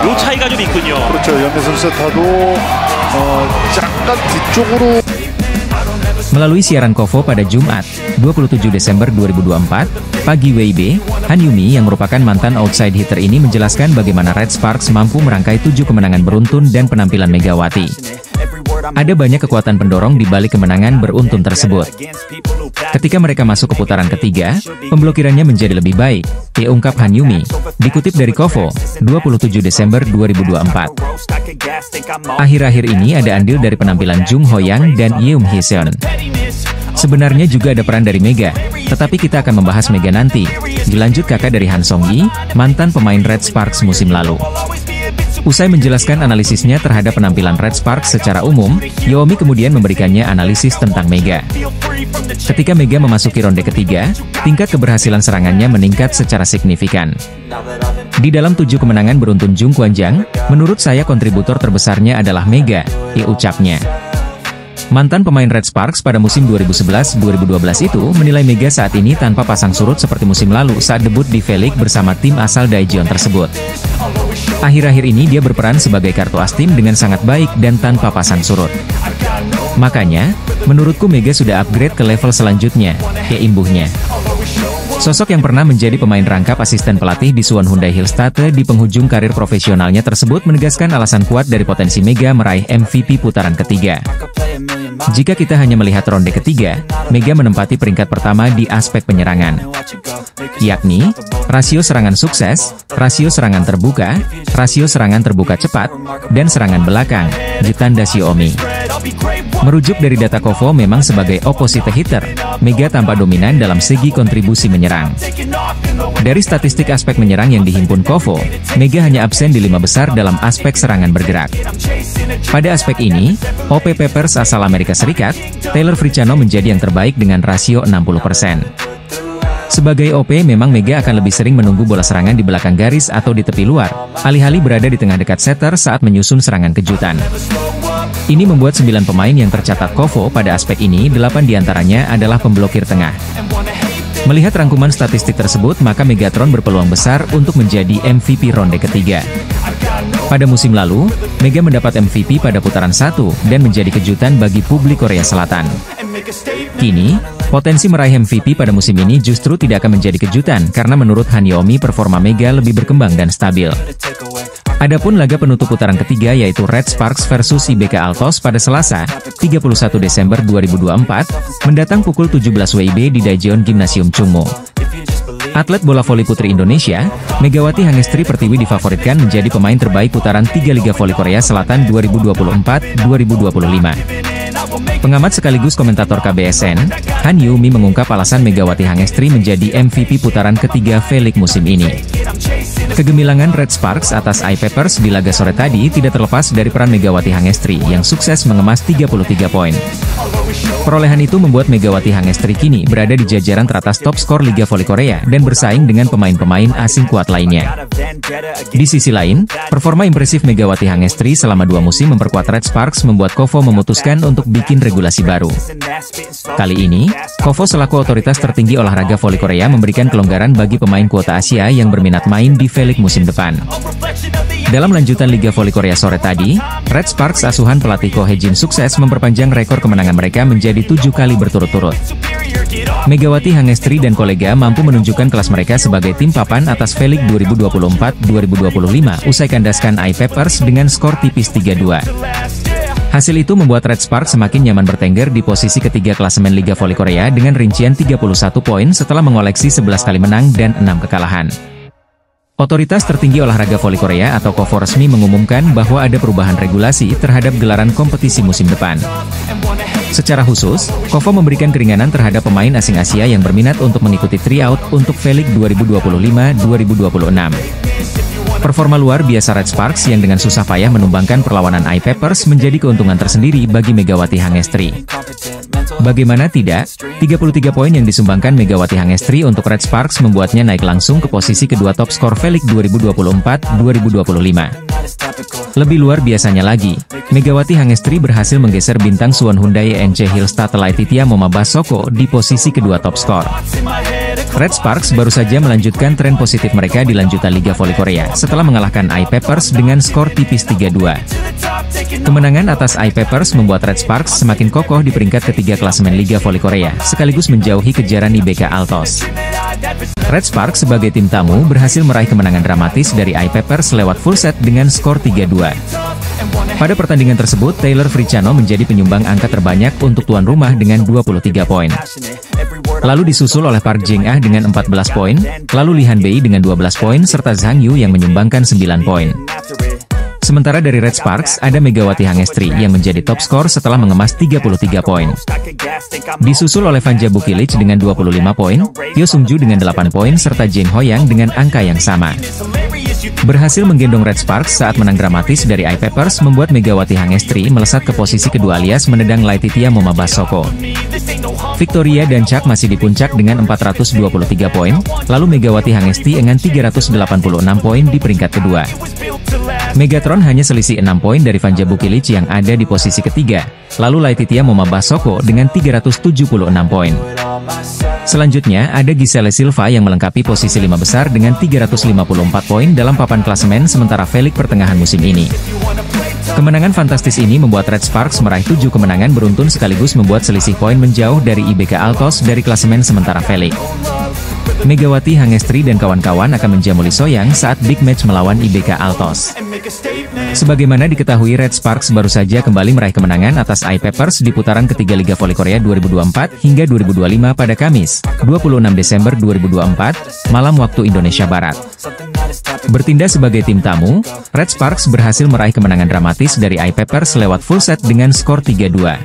요 차이가 좀 있군요. 그렇죠. 연매선 세타도 약간 뒤쪽으로. Melalui siaran KOFO pada Jumat, 27 Desember 2024, pagi WIB, Han Yumi yang merupakan mantan outside hitter ini menjelaskan bagaimana Red Sparks mampu merangkai 7 kemenangan beruntun dan penampilan Megawati. Ada banyak kekuatan pendorong di balik kemenangan beruntun tersebut. Ketika mereka masuk ke putaran ketiga, pemblokirannya menjadi lebih baik, ungkap Han Yumi, dikutip dari KOFO, 27 Desember 2024. Akhir-akhir ini ada andil dari penampilan Jung Ho-yang dan Yeum Hee-seon. Sebenarnya juga ada peran dari Mega, tetapi kita akan membahas Mega nanti, dilanjut kakak dari Han Song-yi, mantan pemain Red Sparks musim lalu. Usai menjelaskan analisisnya terhadap penampilan Red Sparks secara umum, Yeomi kemudian memberikannya analisis tentang Mega. Ketika Mega memasuki ronde ketiga, tingkat keberhasilan serangannya meningkat secara signifikan. Di dalam 7 kemenangan beruntun Jung Kwanjang, menurut saya kontributor terbesarnya adalah Mega, ucapnya. Mantan pemain Red Sparks pada musim 2011-2012 itu menilai Mega saat ini tanpa pasang surut seperti musim lalu saat debut di V-League bersama tim asal Daejeon tersebut. Akhir-akhir ini dia berperan sebagai kartu as tim dengan sangat baik dan tanpa pasang surut. Makanya, menurutku Mega sudah upgrade ke level selanjutnya, imbuhnya. Sosok yang pernah menjadi pemain rangkap asisten pelatih di Suwon Hyundai Hillstate di penghujung karir profesionalnya tersebut menegaskan alasan kuat dari potensi Mega meraih MVP putaran ketiga. Jika kita hanya melihat ronde ketiga, Mega menempati peringkat pertama di aspek penyerangan, yakni rasio serangan sukses, rasio serangan terbuka cepat, dan serangan belakang, ditanda Xiaomi. Merujuk dari data KOFO memang sebagai opposite hitter, Mega tampak dominan dalam segi kontribusi menyerang. Dari statistik aspek menyerang yang dihimpun KOFO, Mega hanya absen di 5 besar dalam aspek serangan bergerak. Pada aspek ini, OP Peppers asal Amerika Serikat, Taylor Fricciano menjadi yang terbaik dengan rasio 60%. Sebagai OP memang Mega akan lebih sering menunggu bola serangan di belakang garis atau di tepi luar, alih-alih berada di tengah dekat setter saat menyusun serangan kejutan. Ini membuat 9 pemain yang tercatat KOFO pada aspek ini, 8 diantaranya adalah pemblokir tengah. Melihat rangkuman statistik tersebut, maka Megatron berpeluang besar untuk menjadi MVP ronde ketiga. Pada musim lalu, Mega mendapat MVP pada putaran 1 dan menjadi kejutan bagi publik Korea Selatan. Kini, potensi meraih MVP pada musim ini justru tidak akan menjadi kejutan karena menurut Han Yeomi performa Mega lebih berkembang dan stabil. Adapun laga penutup putaran ketiga yaitu Red Sparks versus IBK Altos pada Selasa, 31 Desember 2024, mendatang pukul 17 WIB di Daejeon Gymnasium Chungmo. Atlet bola voli putri Indonesia, Megawati Hangestri Pertiwi difavoritkan menjadi pemain terbaik putaran 3 Liga Voli Korea Selatan 2024-2025. Pengamat sekaligus komentator KBSN, Han Yumi mengungkap alasan Megawati Hangestri menjadi MVP putaran ketiga V-League musim ini. Kegemilangan Red Sparks atas I Peppers di laga sore tadi tidak terlepas dari peran Megawati Hangestri yang sukses mengemas 33 poin. Perolehan itu membuat Megawati Hangestri kini berada di jajaran teratas top skor Liga Voli Korea dan bersaing dengan pemain-pemain asing kuat lainnya. Di sisi lain, performa impresif Megawati Hangestri selama 2 musim memperkuat Red Sparks membuat KOFO memutuskan untuk bikin regulasi baru. Kali ini, KOFO selaku otoritas tertinggi olahraga voli Korea memberikan kelonggaran bagi pemain kuota Asia yang berminat main di V-League musim depan. Dalam lanjutan Liga Voli Korea sore tadi, Red Sparks asuhan pelatih Ko Hae-jin sukses memperpanjang rekor kemenangan mereka menjadi 7 kali berturut-turut. Megawati Hangestri dan kolega mampu menunjukkan kelas mereka sebagai tim papan atas V-League 2024-2025 usai kandaskan I Peppers dengan skor tipis 3-2. Hasil itu membuat Red Sparks semakin nyaman bertengger di posisi ketiga klasemen Liga Voli Korea dengan rincian 31 poin setelah mengoleksi 11 kali menang dan 6 kekalahan. Otoritas tertinggi olahraga voli Korea atau KOFO resmi mengumumkan bahwa ada perubahan regulasi terhadap gelaran kompetisi musim depan. Secara khusus, KOFO memberikan keringanan terhadap pemain asing Asia yang berminat untuk mengikuti tryout untuk V-League 2025-2026. Performa luar biasa Red Sparks yang dengan susah payah menumbangkan perlawanan I Peppers menjadi keuntungan tersendiri bagi Megawati Hangestri. Bagaimana tidak, 33 poin yang disumbangkan Megawati Hangestri untuk Red Sparks membuatnya naik langsung ke posisi kedua top skor V-League 2024-2025. Lebih luar biasanya lagi, Megawati Hangestri berhasil menggeser bintang Suwon Hyundai ENC Hillsta Laetitia Momabasoko di posisi kedua top skor. Red Sparks baru saja melanjutkan tren positif mereka di lanjutan Liga Voli Korea setelah mengalahkan I-Peppers dengan skor tipis 3-2. Kemenangan atas I-Peppers membuat Red Sparks semakin kokoh di peringkat ketiga klasemen Liga Voli Korea, sekaligus menjauhi kejaran IBK Altos. Red Sparks sebagai tim tamu berhasil meraih kemenangan dramatis dari I-Peppers lewat full set dengan skor 3-2. Pada pertandingan tersebut, Taylor Fricciano menjadi penyumbang angka terbanyak untuk tuan rumah dengan 23 poin. Lalu disusul oleh Park Jing-ah dengan 14 poin, lalu Lee Han-bei dengan 12 poin, serta Zhang Yu yang menyumbangkan 9 poin. Sementara dari Red Sparks, ada Megawati Hangestri yang menjadi top skor setelah mengemas 33 poin. Disusul oleh Vanja Bukilic dengan 25 poin, Teo Sungju dengan 8 poin, serta Jeng Hoyang dengan angka yang sama. Berhasil menggendong Red Sparks saat menang dramatis dari I-Peppers membuat Megawati Hangestri melesat ke posisi kedua alias menendang Laetitia Momabasoko. Victoria dan Chuck masih di puncak dengan 423 poin, lalu Megawati Hangestri dengan 386 poin di peringkat kedua. Megatron hanya selisih 6 poin dari Vanja Bukilic yang ada di posisi ketiga, lalu Laetitia Momabasoko dengan 376 poin. Selanjutnya ada Giselle Silva yang melengkapi posisi 5 besar dengan 354 poin dalam papan klasemen sementara Felix pertengahan musim ini. Kemenangan fantastis ini membuat Red Sparks meraih 7 kemenangan beruntun sekaligus membuat selisih poin menjauh dari IBK Altos dari klasemen sementara Felix. Megawati Hangestri dan kawan-kawan akan menjamu Lee So-yang saat big match melawan IBK Altos. Sebagaimana diketahui, Red Sparks baru saja kembali meraih kemenangan atas I-Peppers di putaran ketiga Liga Voli Korea 2024 hingga 2025 pada Kamis, 26 Desember 2024, malam waktu Indonesia Barat. Bertindak sebagai tim tamu, Red Sparks berhasil meraih kemenangan dramatis dari I-Peppers lewat full set dengan skor 3-2.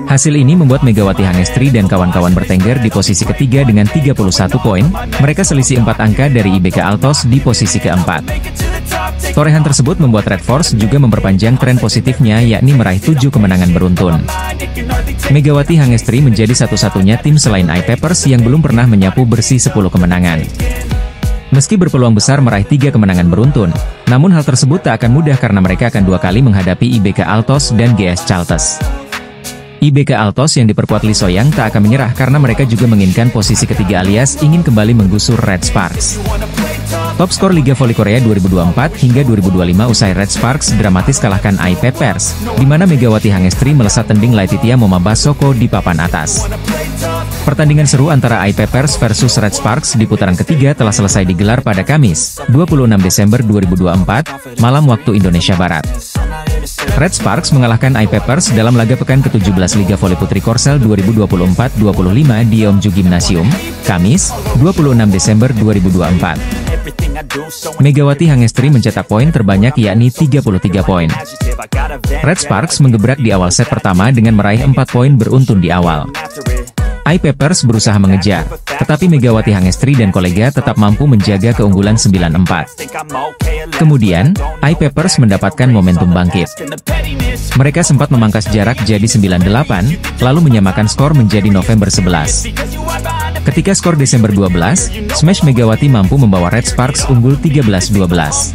Hasil ini membuat Megawati Hangestri dan kawan-kawan bertengger di posisi ketiga dengan 31 poin, mereka selisih 4 angka dari IBK Altos di posisi keempat. Torehan tersebut membuat Red Force juga memperpanjang tren positifnya yakni meraih 7 kemenangan beruntun. Megawati Hangestri menjadi satu-satunya tim selain I-Peppers yang belum pernah menyapu bersih 10 kemenangan. Meski berpeluang besar meraih 3 kemenangan beruntun, namun hal tersebut tak akan mudah karena mereka akan 2 kali menghadapi IBK Altos dan GS Chalters. IBK Altos yang diperkuat Lee So-yang tak akan menyerah karena mereka juga menginginkan posisi ketiga alias ingin kembali menggusur Red Sparks. Top skor Liga Voli Korea 2024 hingga 2025 usai Red Sparks dramatis kalahkan I-Peppers, di mana Megawati Hangestri melesat tending Laetitia Momabasoko di papan atas. Pertandingan seru antara I-Peppers versus Red Sparks di putaran ketiga telah selesai digelar pada Kamis, 26 Desember 2024, malam waktu Indonesia Barat. Red Sparks mengalahkan I-Peppers dalam laga pekan ke-17 Liga Voli Putri Korsel 2024-25 di Yeomju Gymnasium, Kamis, 26 Desember 2024. Megawati Hangestri mencetak poin terbanyak yakni 33 poin. Red Sparks menggebrak di awal set pertama dengan meraih 4 poin beruntun di awal. I-Peppers berusaha mengejar, tetapi Megawati Hangestri dan kolega tetap mampu menjaga keunggulan 9-4. Kemudian, I-Peppers mendapatkan momentum bangkit. Mereka sempat memangkas jarak jadi 9-8, lalu menyamakan skor menjadi November 11. Ketika skor Desember 12, smash Megawati mampu membawa Red Sparks unggul 13-12.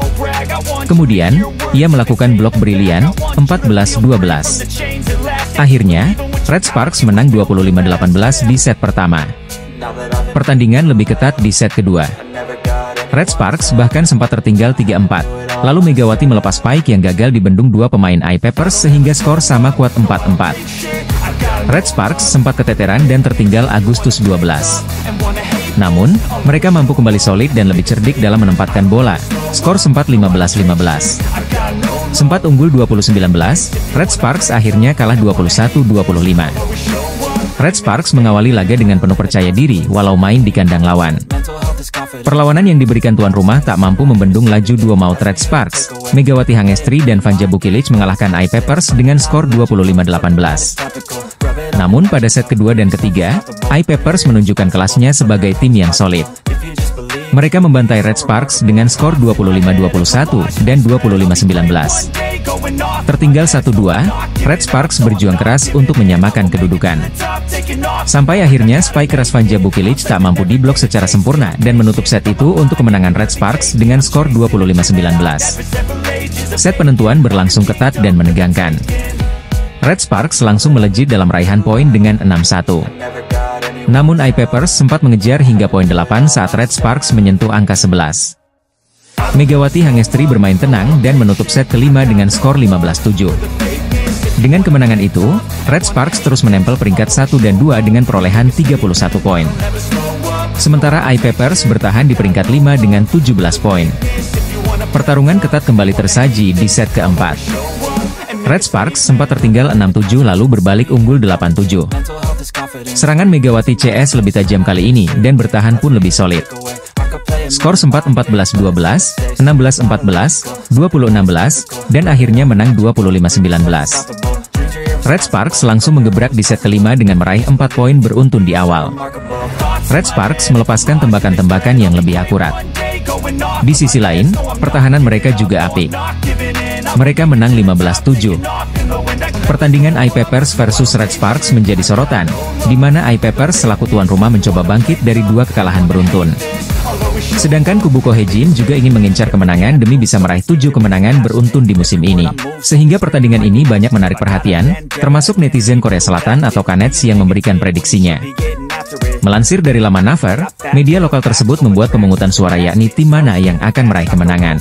Kemudian, ia melakukan blok brilian, 14-12. Akhirnya, Red Sparks menang 25-18 di set pertama. Pertandingan lebih ketat di set kedua. Red Sparks bahkan sempat tertinggal 3-4, lalu Megawati melepas spike yang gagal dibendung 2 pemain I-Peppers sehingga skor sama kuat 4-4. Red Sparks sempat keteteran dan tertinggal Agustus 12. Namun, mereka mampu kembali solid dan lebih cerdik dalam menempatkan bola. Skor sempat 15-15. Sempat unggul 20-19, Red Sparks akhirnya kalah 21-25. Red Sparks mengawali laga dengan penuh percaya diri walau main di kandang lawan. Perlawanan yang diberikan tuan rumah tak mampu membendung laju 2 maut Red Sparks. Megawati Hangestri dan Vanja Bukilic mengalahkan I-Peppers dengan skor 25-18. Namun pada set kedua dan ketiga, I-Peppers menunjukkan kelasnya sebagai tim yang solid. Mereka membantai Red Sparks dengan skor 25-21 dan 25-19. Tertinggal 1-2, Red Sparks berjuang keras untuk menyamakan kedudukan. Sampai akhirnya spike keras Vanja Bukilic tak mampu diblok secara sempurna dan menutup set itu untuk kemenangan Red Sparks dengan skor 25-19. Set penentuan berlangsung ketat dan menegangkan. Red Sparks langsung melejit dalam raihan poin dengan 6-1. Namun iPappers sempat mengejar hingga poin 8 saat Red Sparks menyentuh angka 11. Megawati Hangestri bermain tenang dan menutup set kelima dengan skor 15-7. Dengan kemenangan itu, Red Sparks terus menempel peringkat 1 dan 2 dengan perolehan 31 poin. Sementara iPappers bertahan di peringkat 5 dengan 17 poin. Pertarungan ketat kembali tersaji di set keempat. Red Sparks sempat tertinggal 6-7 lalu berbalik unggul 8-7. Serangan Megawati CS lebih tajam kali ini dan bertahan pun lebih solid. Skor sempat 14-12, 16-14, 20-16, dan akhirnya menang 25-19. Red Sparks langsung menggebrak di set kelima dengan meraih 4 poin beruntun di awal. Red Sparks melepaskan tembakan-tembakan yang lebih akurat. Di sisi lain, pertahanan mereka juga apik. Mereka menang 15-7. Pertandingan iPappers versus Red Sparks menjadi sorotan, di mana iPappers selaku tuan rumah mencoba bangkit dari 2 kekalahan beruntun. Sedangkan kubu Kohejin juga ingin mengincar kemenangan demi bisa meraih 7 kemenangan beruntun di musim ini. Sehingga pertandingan ini banyak menarik perhatian, termasuk netizen Korea Selatan atau Kanets yang memberikan prediksinya. Melansir dari laman Naver, media lokal tersebut membuat pemungutan suara yakni tim mana yang akan meraih kemenangan.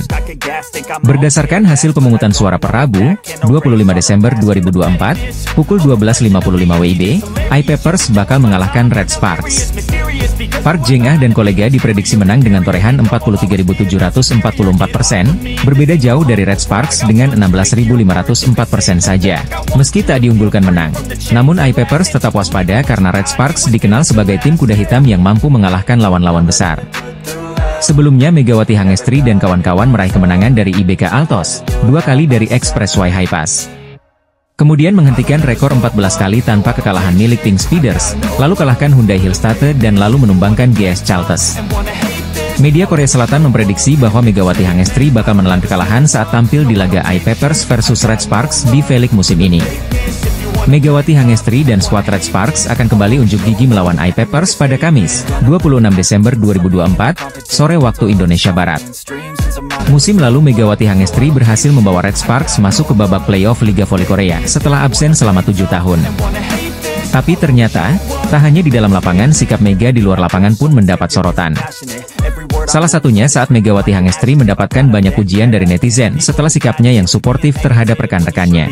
Berdasarkan hasil pemungutan suara per Rabu, 25 Desember 2024, pukul 12.55 WIB, iPappers bakal mengalahkan Red Sparks. Park Jeng-ah dan kolega diprediksi menang dengan torehan 43.744%, berbeda jauh dari Red Sparks dengan 16.504% saja. Meski tak diunggulkan menang, namun iPappers tetap waspada karena Red Sparks dikenal sebagai tim kuda hitam yang mampu mengalahkan lawan-lawan besar. Sebelumnya Megawati Hangestri dan kawan-kawan meraih kemenangan dari IBK Altos, 2 kali dari Expressway Highpass. Kemudian menghentikan rekor 14 kali tanpa kekalahan milik Pink Speeders, lalu kalahkan Hyundai Hillstate dan lalu menumbangkan GS Chalters. Media Korea Selatan memprediksi bahwa Megawati Hangestri bakal menelan kekalahan saat tampil di laga iPappers versus Red Sparks di V-League musim ini. Megawati Hangestri dan skuad Red Sparks akan kembali unjuk gigi melawan iPappers pada Kamis, 26 Desember 2024, sore waktu Indonesia Barat. Musim lalu Megawati Hangestri berhasil membawa Red Sparks masuk ke babak playoff Liga Voli Korea setelah absen selama 7 tahun. Tapi ternyata, tak hanya di dalam lapangan sikap Mega di luar lapangan pun mendapat sorotan. Salah satunya saat Megawati Hangestri mendapatkan banyak pujian dari netizen setelah sikapnya yang suportif terhadap rekan-rekannya.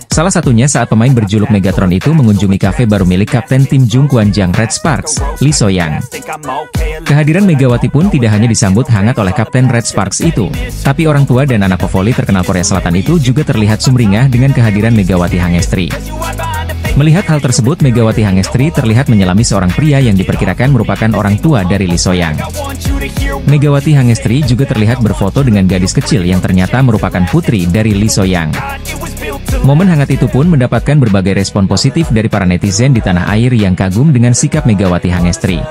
Salah satunya saat pemain berjuluk Megatron itu mengunjungi kafe baru milik kapten tim Jungkwanjang Red Sparks, Lee So-young. Kehadiran Megawati pun tidak hanya disambut hangat oleh kapten Red Sparks itu, tapi orang tua dan anak pevoli terkenal Korea Selatan itu juga terlihat sumringah dengan kehadiran Megawati Hangestri. Melihat hal tersebut, Megawati Hangestri terlihat menyelami seorang pria yang diperkirakan merupakan orang tua dari Lee So-young. Megawati Hangestri juga terlihat berfoto dengan gadis kecil yang ternyata merupakan putri dari Lee So-young. Momen hangat itu pun mendapatkan berbagai respon positif dari para netizen di tanah air yang kagum dengan sikap Megawati Hangestri.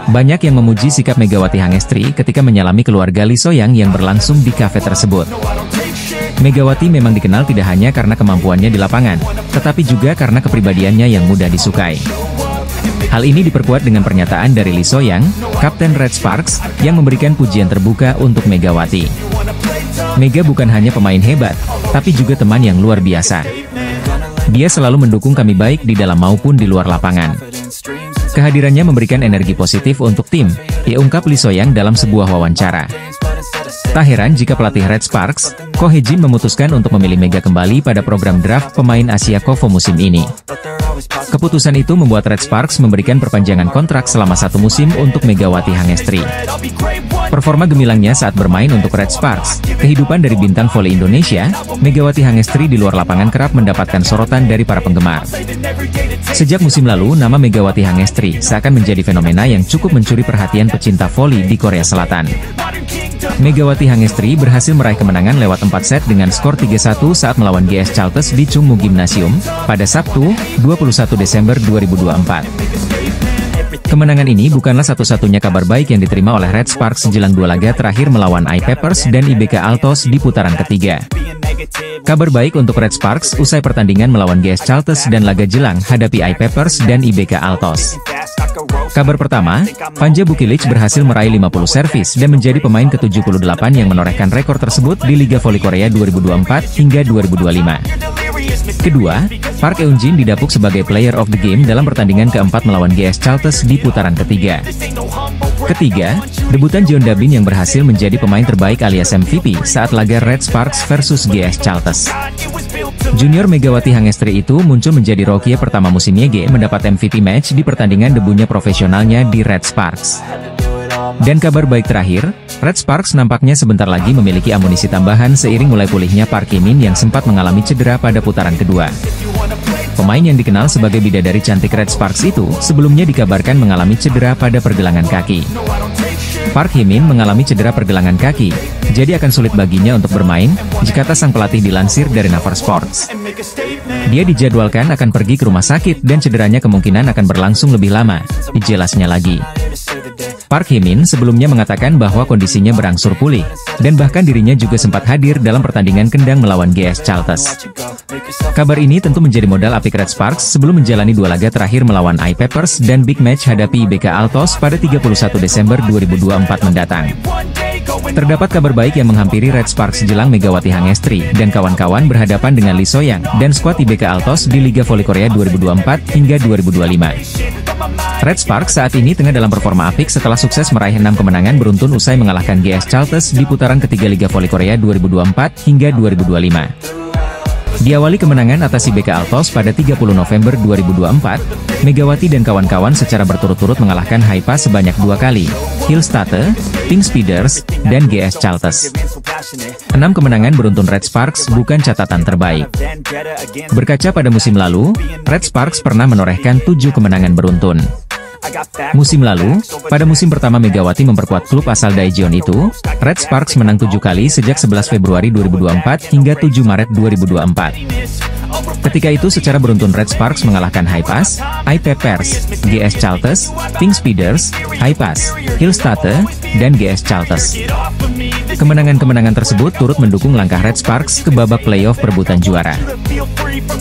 Banyak yang memuji sikap Megawati Hangestri ketika menyalami keluarga Lee So-young yang berlangsung di kafe tersebut. Megawati memang dikenal tidak hanya karena kemampuannya di lapangan, tetapi juga karena kepribadiannya yang mudah disukai. Hal ini diperkuat dengan pernyataan dari Lee So-young, kapten Red Sparks, yang memberikan pujian terbuka untuk Megawati. Mega bukan hanya pemain hebat, tapi juga teman yang luar biasa. Dia selalu mendukung kami baik di dalam maupun di luar lapangan. Kehadirannya memberikan energi positif untuk tim, ia ungkap Lee So-young dalam sebuah wawancara. Tak heran jika pelatih Red Sparks, Ko Hye-jin memutuskan untuk memilih Mega kembali pada program draft pemain Asia KOFO musim ini. Keputusan itu membuat Red Sparks memberikan perpanjangan kontrak selama 1 musim untuk Megawati Hangestri. Performa gemilangnya saat bermain untuk Red Sparks, kehidupan dari bintang voli Indonesia, Megawati Hangestri di luar lapangan kerap mendapatkan sorotan dari para penggemar. Sejak musim lalu, nama Megawati Hangestri seakan menjadi fenomena yang cukup mencuri perhatian pecinta voli di Korea Selatan. Megawati Hangestri berhasil meraih kemenangan lewat 4 set dengan skor 3-1 saat melawan GS Chalters di Chungmu Gymnasium, pada Sabtu, 21 Desember 2024. Kemenangan ini bukanlah satu-satunya kabar baik yang diterima oleh Red Sparks jelang 2 laga terakhir melawan iPappers dan IBK Altos di putaran ketiga. Kabar baik untuk Red Sparks usai pertandingan melawan GS Chalters dan laga jelang hadapi iPeppers dan IBK Altos. Kabar pertama, Vanja Bukilic berhasil meraih 50 servis dan menjadi pemain ke-78 yang menorehkan rekor tersebut di Liga Voli Korea 2024 hingga 2025. Kedua, Park Eun-jin didapuk sebagai Player of the Game dalam pertandingan keempat melawan GS Chalters di putaran ketiga. Ketiga, debutan Jeon Da-bin yang berhasil menjadi pemain terbaik alias MVP saat laga Red Sparks versus GS Chalters. Junior Megawati Hangestri itu muncul menjadi rookie pertama musim YG mendapat MVP match di pertandingan debunya profesionalnya di Red Sparks. Dan kabar baik terakhir, Red Sparks nampaknya sebentar lagi memiliki amunisi tambahan seiring mulai pulihnya Park Hye-min yang sempat mengalami cedera pada putaran kedua. Pemain yang dikenal sebagai bidadari cantik Red Sparks itu sebelumnya dikabarkan mengalami cedera pada pergelangan kaki. Park Hye-min mengalami cedera pergelangan kaki, jadi akan sulit baginya untuk bermain, jika sang pelatih dilansir dari Naver Sports. Dia dijadwalkan akan pergi ke rumah sakit dan cederanya kemungkinan akan berlangsung lebih lama, dijelasnya lagi. Park Hye-min sebelumnya mengatakan bahwa kondisinya berangsur pulih, dan bahkan dirinya juga sempat hadir dalam pertandingan kendang melawan GS Chalters. Kabar ini tentu menjadi modal apik Red Sparks sebelum menjalani dua laga terakhir melawan iPeppers dan big match hadapi IBK Altos pada 31 Desember 2024 mendatang. Terdapat kabar baik yang menghampiri Red Sparks jelang Megawati Hangestri dan kawan-kawan berhadapan dengan Lee So-young dan skuad IBK Altos di Liga Voli Korea 2024 hingga 2025. Red Sparks saat ini tengah dalam performa apik setelah sukses meraih 6 kemenangan beruntun usai mengalahkan GS Chalters di putaran ketiga Liga Voli Korea 2024 hingga 2025. Diawali kemenangan atas IBK Altos pada 30 November 2024, Megawati dan kawan-kawan secara berturut-turut mengalahkan Haifa sebanyak 2 kali, Hillstatte, Team Speeders, dan GS Chalters. 6 kemenangan beruntun Red Sparks bukan catatan terbaik. Berkaca pada musim lalu, Red Sparks pernah menorehkan 7 kemenangan beruntun. Musim lalu, pada musim pertama Megawati memperkuat klub asal Daejeon itu, Red Sparks menang 7 kali sejak 11 Februari 2024 hingga 7 Maret 2024. Ketika itu secara beruntun Red Sparks mengalahkan Haifa, iPeppers, GS Chalters, Team Speeders, Haifa, Hillstatte, dan GS Chalters. Kemenangan-kemenangan tersebut turut mendukung langkah Red Sparks ke babak playoff perebutan juara.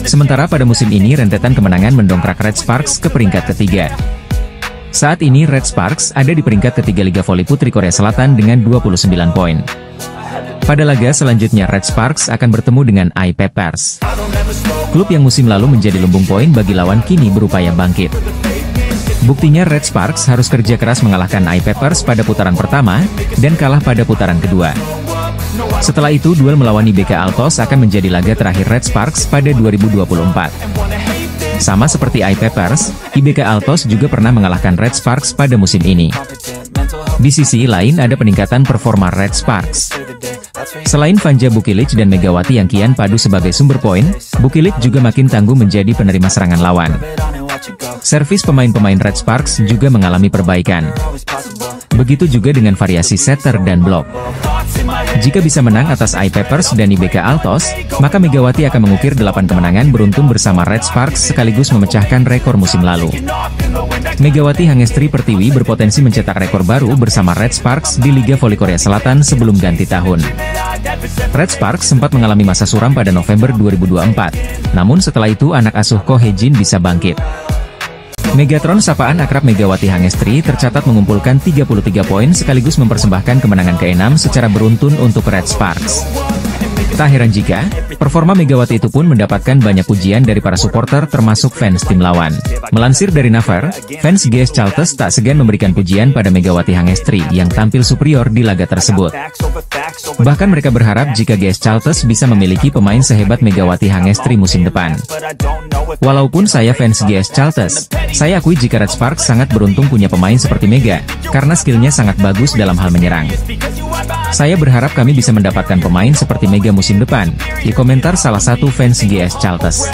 Sementara pada musim ini rentetan kemenangan mendongkrak Red Sparks ke peringkat ketiga. Saat ini Red Sparks ada di peringkat ketiga Liga Voli Putri Korea Selatan dengan 29 poin. Pada laga selanjutnya Red Sparks akan bertemu dengan iPeppers. Klub yang musim lalu menjadi lumbung poin bagi lawan kini berupaya bangkit. Buktinya Red Sparks harus kerja keras mengalahkan iPeppers pada putaran pertama, dan kalah pada putaran kedua. Setelah itu duel melawan IBK Altos akan menjadi laga terakhir Red Sparks pada 2024. Sama seperti iPeppers, IBK Altos juga pernah mengalahkan Red Sparks pada musim ini. Di sisi lain ada peningkatan performa Red Sparks. Selain Vanja Bukilic dan Megawati yang kian padu sebagai sumber poin, Bukilic juga makin tangguh menjadi penerima serangan lawan. Servis pemain-pemain Red Sparks juga mengalami perbaikan. Begitu juga dengan variasi setter dan blok. Jika bisa menang atas iPeppers dan IBK Altos, maka Megawati akan mengukir 8 kemenangan beruntun bersama Red Sparks sekaligus memecahkan rekor musim lalu. Megawati Hangestri Pertiwi berpotensi mencetak rekor baru bersama Red Sparks di Liga Voli Korea Selatan sebelum ganti tahun. Red Sparks sempat mengalami masa suram pada November 2024, namun setelah itu anak asuh Ko Hye-jin bisa bangkit. Megatron sapaan akrab Megawati Hangestri tercatat mengumpulkan 33 poin sekaligus mempersembahkan kemenangan ke-6 secara beruntun untuk Red Sparks. Tak heran jika performa Megawati itu pun mendapatkan banyak pujian dari para supporter termasuk fans tim lawan. Melansir dari Naver, fans GS Chalters tak segan memberikan pujian pada Megawati Hangestri yang tampil superior di laga tersebut. Bahkan mereka berharap jika GS Chalters bisa memiliki pemain sehebat Megawati Hangestri musim depan. Walaupun saya fans GS Chalters, saya akui jika Red Sparks sangat beruntung punya pemain seperti Mega, karena skillnya sangat bagus dalam hal menyerang. Saya berharap kami bisa mendapatkan pemain seperti Mega musim depan, di komentar salah satu fans GS Chalters.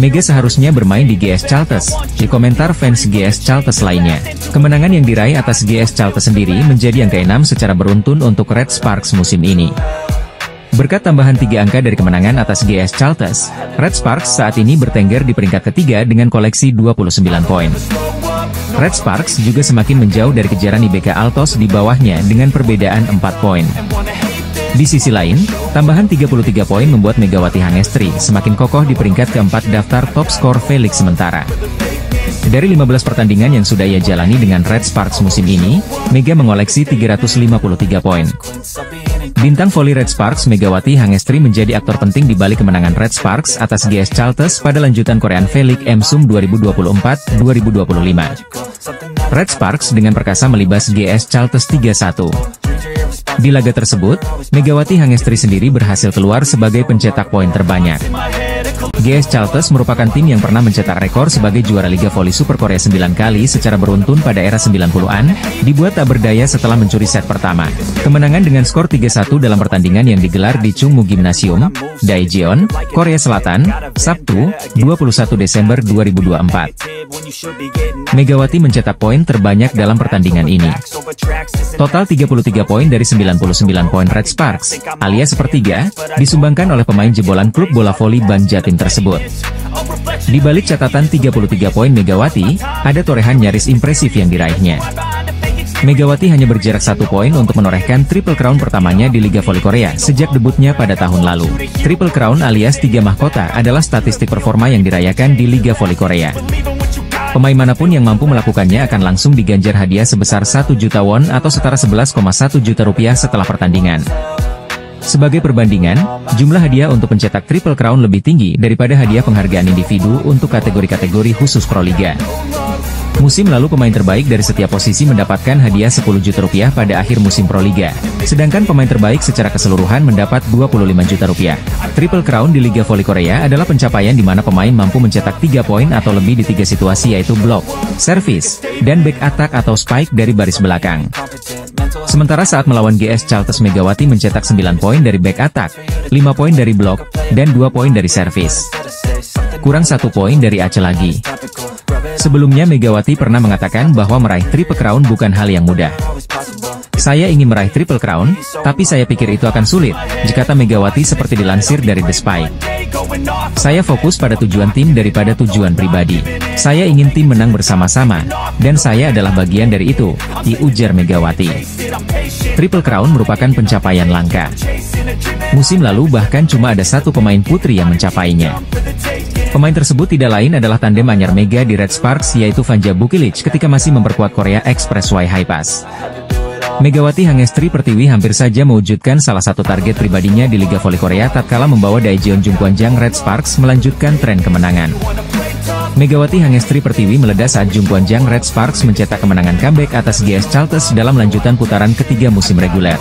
Mega seharusnya bermain di GS Chalters, di komentar fans GS Chalters lainnya. Kemenangan yang diraih atas GS Chalters sendiri menjadi yang ke-6 secara beruntun untuk Red Sparks musim ini. Berkat tambahan 3 angka dari kemenangan atas GS Chalters, Red Sparks saat ini bertengger di peringkat ketiga dengan koleksi 29 poin. Red Sparks juga semakin menjauh dari kejaran IBK Altos di bawahnya dengan perbedaan 4 poin. Di sisi lain, tambahan 33 poin membuat Megawati Hangestri semakin kokoh di peringkat keempat daftar top skor V-League sementara. Dari 15 pertandingan yang sudah ia jalani dengan Red Sparks musim ini, Mega mengoleksi 353 poin. Bintang voli Red Sparks Megawati Hangestri menjadi aktor penting di balik kemenangan Red Sparks atas GS Chalters pada lanjutan Korean V-League MSUM 2024-2025. Red Sparks dengan perkasa melibas GS Chalters 3-1. Di laga tersebut, Megawati Hangestri sendiri berhasil keluar sebagai pencetak poin terbanyak. GS Chalters merupakan tim yang pernah mencetak rekor sebagai juara Liga Voli Super Korea 9 kali secara beruntun pada era 90-an, dibuat tak berdaya setelah mencuri set pertama. Kemenangan dengan skor 3-1 dalam pertandingan yang digelar di Chungmu Gymnasium, Daejeon, Korea Selatan, Sabtu, 21 Desember 2024. Megawati mencetak poin terbanyak dalam pertandingan ini. Total 33 poin dari 99 poin Red Sparks, alias sepertiga, disumbangkan oleh pemain jebolan klub bola voli Ban Jatim tersebut. Di balik catatan 33 poin Megawati, ada torehan nyaris impresif yang diraihnya. Megawati hanya berjarak 1 poin untuk menorehkan Triple Crown pertamanya di Liga Voli Korea sejak debutnya pada tahun lalu. Triple Crown alias 3 mahkota adalah statistik performa yang dirayakan di Liga Voli Korea. Pemain manapun yang mampu melakukannya akan langsung diganjar hadiah sebesar 1 juta won atau setara 11,1 juta rupiah setelah pertandingan. Sebagai perbandingan, jumlah hadiah untuk pencetak Triple Crown lebih tinggi daripada hadiah penghargaan individu untuk kategori-kategori khusus Pro Liga. Musim lalu pemain terbaik dari setiap posisi mendapatkan hadiah 10 juta rupiah pada akhir musim Pro Liga, sedangkan pemain terbaik secara keseluruhan mendapat 25 juta rupiah. Triple Crown di Liga Voli Korea adalah pencapaian di mana pemain mampu mencetak 3 poin atau lebih di 3 situasi yaitu blok, service, dan back attack atau spike dari baris belakang. Sementara saat melawan GS Chalters Megawati mencetak 9 poin dari back attack, 5 poin dari blok, dan 2 poin dari service. Kurang 1 poin dari Aceh lagi. Sebelumnya Megawati pernah mengatakan bahwa meraih Triple Crown bukan hal yang mudah. Saya ingin meraih Triple Crown, tapi saya pikir itu akan sulit, kata Megawati seperti dilansir dari The Spy. Saya fokus pada tujuan tim daripada tujuan pribadi. Saya ingin tim menang bersama-sama, dan saya adalah bagian dari itu, ujar Megawati. Triple Crown merupakan pencapaian langka. Musim lalu bahkan cuma ada 1 pemain putri yang mencapainya. Pemain tersebut tidak lain adalah tandem anyar Mega di Red Sparks yaitu Vanja Bukilic ketika masih memperkuat Korea Expressway High Pass. Megawati Hangestri Pertiwi hampir saja mewujudkan salah satu target pribadinya di Liga Voli Korea tatkala membawa Daejeon Jungkwanjang Red Sparks melanjutkan tren kemenangan. Megawati Hangestri Pertiwi meledak saat Jungkwanjang Red Sparks mencetak kemenangan comeback atas GS Chalters dalam lanjutan putaran ketiga musim reguler.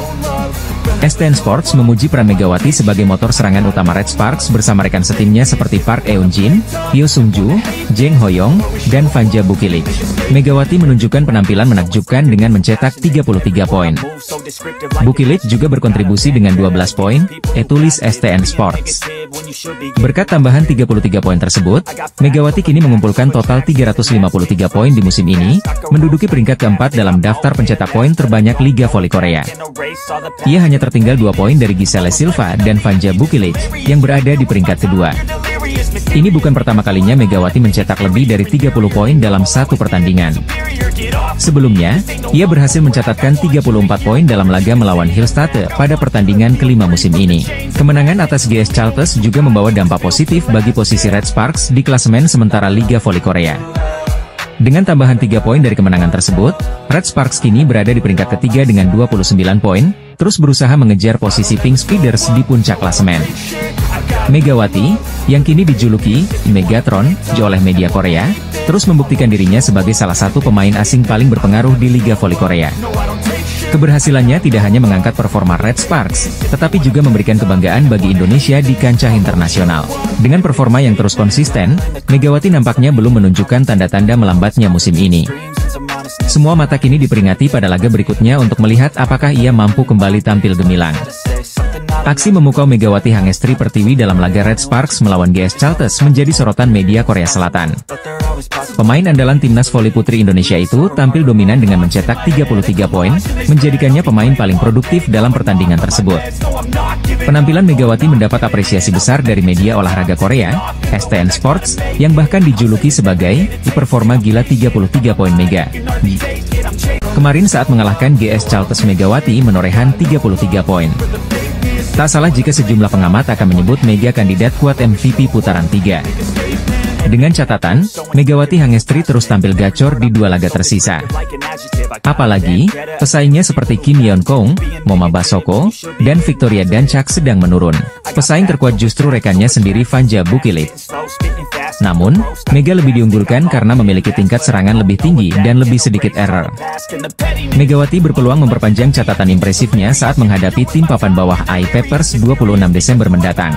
STN Sports memuji peran Megawati sebagai motor serangan utama Red Sparks bersama rekan setimnya seperti Park Eun-jin, Hyo Sung-ju, Jeng Hoyong, dan Vanja Bukilic. Megawati menunjukkan penampilan menakjubkan dengan mencetak 33 poin. Bukilic juga berkontribusi dengan 12 poin, tulis STN Sports. Berkat tambahan 33 poin tersebut, Megawati kini mengumpulkan total 353 poin di musim ini, menduduki peringkat keempat dalam daftar pencetak poin terbanyak Liga Voli Korea. Ia hanya tertinggal 2 poin dari Giselle Silva dan Vanja Bukilic, yang berada di peringkat kedua. Ini bukan pertama kalinya Megawati mencetak lebih dari 30 poin dalam satu pertandingan. Sebelumnya, ia berhasil mencatatkan 34 poin dalam laga melawan Hillstate pada pertandingan kelima musim ini. Kemenangan atas GS Chalters juga membawa dampak positif bagi posisi Red Sparks di klasemen sementara Liga Voli Korea. Dengan tambahan 3 poin dari kemenangan tersebut, Red Sparks kini berada di peringkat ketiga dengan 29 poin, terus berusaha mengejar posisi Pink Speeders di puncak klasemen. Megawati, yang kini dijuluki Megatron oleh media Korea, terus membuktikan dirinya sebagai salah satu pemain asing paling berpengaruh di Liga Voli Korea. Keberhasilannya tidak hanya mengangkat performa Red Sparks, tetapi juga memberikan kebanggaan bagi Indonesia di kancah internasional. Dengan performa yang terus konsisten, Megawati nampaknya belum menunjukkan tanda-tanda melambatnya musim ini. Semua mata kini diperingati pada laga berikutnya untuk melihat apakah ia mampu kembali tampil gemilang. Aksi memukau Megawati Hangestri Pertiwi dalam laga Red Sparks melawan GS Chalters menjadi sorotan media Korea Selatan. Pemain andalan timnas voli putri Indonesia itu tampil dominan dengan mencetak 33 poin, menjadikannya pemain paling produktif dalam pertandingan tersebut. Penampilan Megawati mendapat apresiasi besar dari media olahraga Korea, STN Sports, yang bahkan dijuluki sebagai performa gila 33 poin Mega. Kemarin saat mengalahkan GS Chalters Megawati menorehan 33 poin. Tak salah jika sejumlah pengamat akan menyebut Mega kandidat kuat MVP putaran 3. Dengan catatan, Megawati Hangestri terus tampil gacor di 2 laga tersisa. Apalagi, pesaingnya seperti Kim Yeon Kong, Moma Basoko, dan Victoria Dancak sedang menurun. Pesaing terkuat justru rekannya sendiri Vanja Bukilit. Namun, Mega lebih diunggulkan karena memiliki tingkat serangan lebih tinggi dan lebih sedikit error. Megawati berpeluang memperpanjang catatan impresifnya saat menghadapi tim papan bawah AI Peppers 26 Desember mendatang.